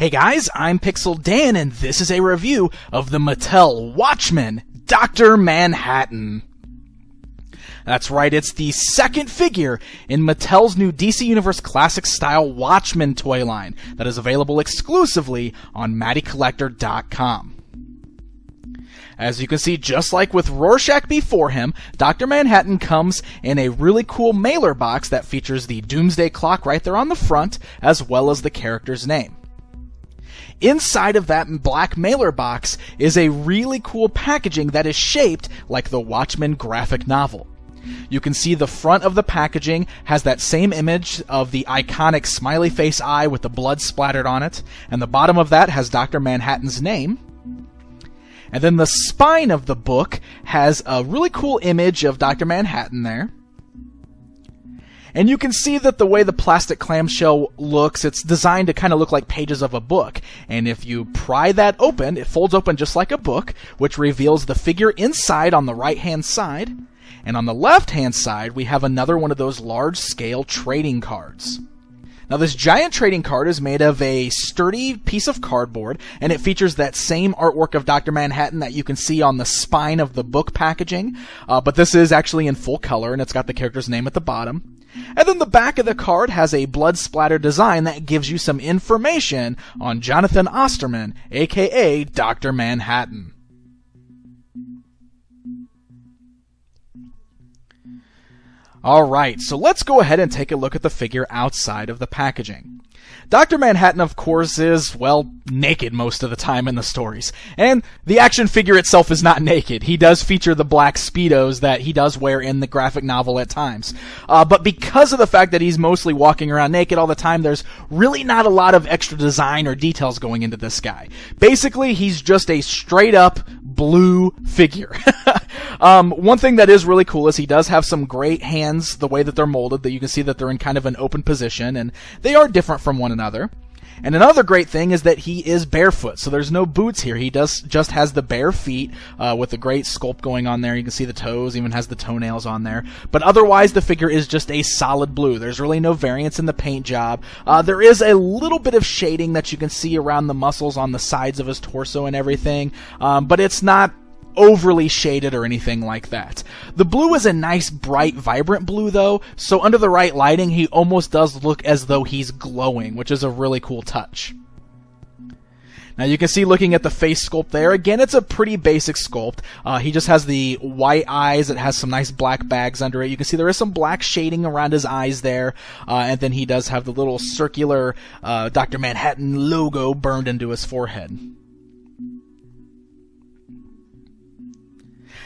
Hey guys, I'm Pixel Dan, and this is a review of the Mattel Watchmen, Dr. Manhattan. That's right, it's the second figure in Mattel's new DC Universe Classic Style Watchmen toy line that is available exclusively on MattyCollector.com. As you can see, just like with Rorschach before him, Dr. Manhattan comes in a really cool mailer box that features the Doomsday Clock right there on the front, as well as the character's name. Inside of that black mailer box is a really cool packaging that is shaped like the Watchmen graphic novel. You can see the front of the packaging has that same image of the iconic smiley face eye with the blood splattered on it, and the bottom of that has Dr. Manhattan's name. And then the spine of the book has a really cool image of Dr. Manhattan there. And you can see that the way the plastic clamshell looks, it's designed to kind of look like pages of a book. And if you pry that open, it folds open just like a book, which reveals the figure inside on the right-hand side. And on the left-hand side, we have another one of those large-scale trading cards. Now, this giant trading card is made of a sturdy piece of cardboard, and it features that same artwork of Dr. Manhattan that you can see on the spine of the book packaging, but this is actually in full color, and it's got the character's name at the bottom. And then the back of the card has a blood splatter design that gives you some information on Jonathan Osterman, aka Dr. Manhattan. Alright, so let's go ahead and take a look at the figure outside of the packaging. Dr. Manhattan, of course, is, well, naked most of the time in the stories. And the action figure itself is not naked. He does feature the black Speedos that he does wear in the graphic novel at times. But because of the fact that he's mostly walking around naked all the time, there's really not a lot of extra design or details going into this guy. Basically, he's just a straight-up blue figure. One thing that is really cool is he does have some great hands, the way that they're molded, that you can see that they're in kind of an open position, and they are different from one another. And another great thing is that he is barefoot, so there's no boots here. He just has the bare feet with a great sculpt going on there. You can see the toes, even has the toenails on there. But otherwise, the figure is just a solid blue. There's really no variance in the paint job. There is a little bit of shading that you can see around the muscles on the sides of his torso and everything, but it's not overly shaded or anything like that. The blue is a nice, bright, vibrant blue, though, so under the right lighting, he almost does look as though he's glowing, which is a really cool touch. Now, you can see looking at the face sculpt there, again, it's a pretty basic sculpt. He just has the white eyes. It has some nice black bags under it. You can see there is some black shading around his eyes there, and then he does have the little circular Dr. Manhattan logo burned into his forehead.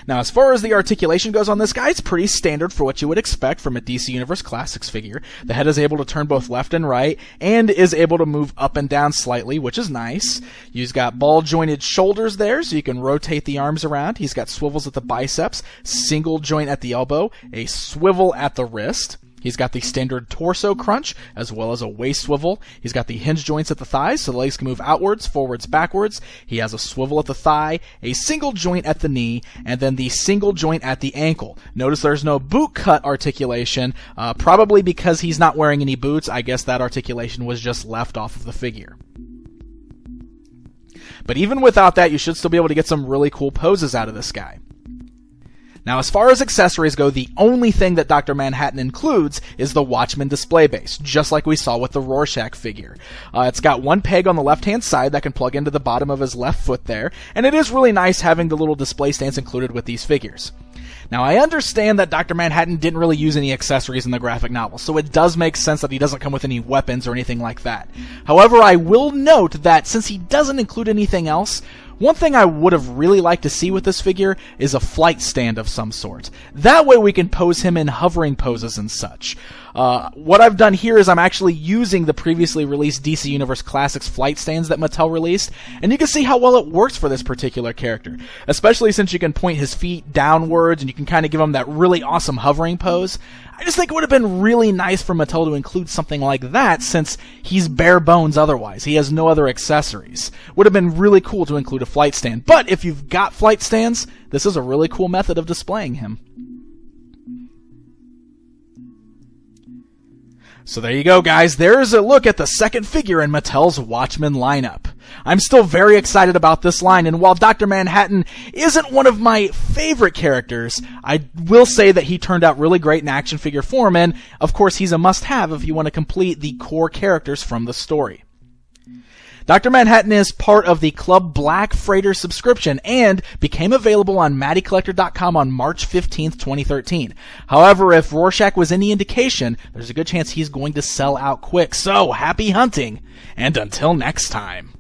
Now, as far as the articulation goes on this guy, it's pretty standard for what you would expect from a DC Universe Classics figure. The head is able to turn both left and right, and is able to move up and down slightly, which is nice. He's got ball-jointed shoulders there, so you can rotate the arms around. He's got swivels at the biceps, single joint at the elbow, a swivel at the wrist. He's got the standard torso crunch, as well as a waist swivel. He's got the hinge joints at the thighs, so the legs can move outwards, forwards, backwards. He has a swivel at the thigh, a single joint at the knee, and then the single joint at the ankle. Notice there's no boot cut articulation, probably because he's not wearing any boots. I guess that articulation was just left off of the figure. But even without that, you should still be able to get some really cool poses out of this guy. Now, as far as accessories go, the only thing that Dr. Manhattan includes is the Watchmen display base, just like we saw with the Rorschach figure. It's got one peg on the left-hand side that can plug into the bottom of his left foot there, and it is really nice having the little display stands included with these figures. Now, I understand that Dr. Manhattan didn't really use any accessories in the graphic novel, so it does make sense that he doesn't come with any weapons or anything like that. However, I will note that since he doesn't include anything else, one thing I would have really liked to see with this figure is a flight stand of some sort. That way we can pose him in hovering poses and such. What I've done here is I'm actually using the previously released DC Universe Classics flight stands that Mattel released, and you can see how well it works for this particular character, especially since you can point his feet downwards and you can kind of give him that really awesome hovering pose. I just think it would have been really nice for Mattel to include something like that, since he's bare bones otherwise. He has no other accessories. Would have been really cool to include a flight stand, but if you've got flight stands, this is a really cool method of displaying him. So there you go, guys. There's a look at the second figure in Mattel's Watchmen lineup. I'm still very excited about this line, and while Dr. Manhattan isn't one of my favorite characters, I will say that he turned out really great in action figure form, and of course he's a must-have if you want to complete the core characters from the story. Dr. Manhattan is part of the Club Black Freighter subscription and became available on MattyCollector.com on March 15th, 2013. However, if Rorschach was any indication, there's a good chance he's going to sell out quick. So, happy hunting, and until next time.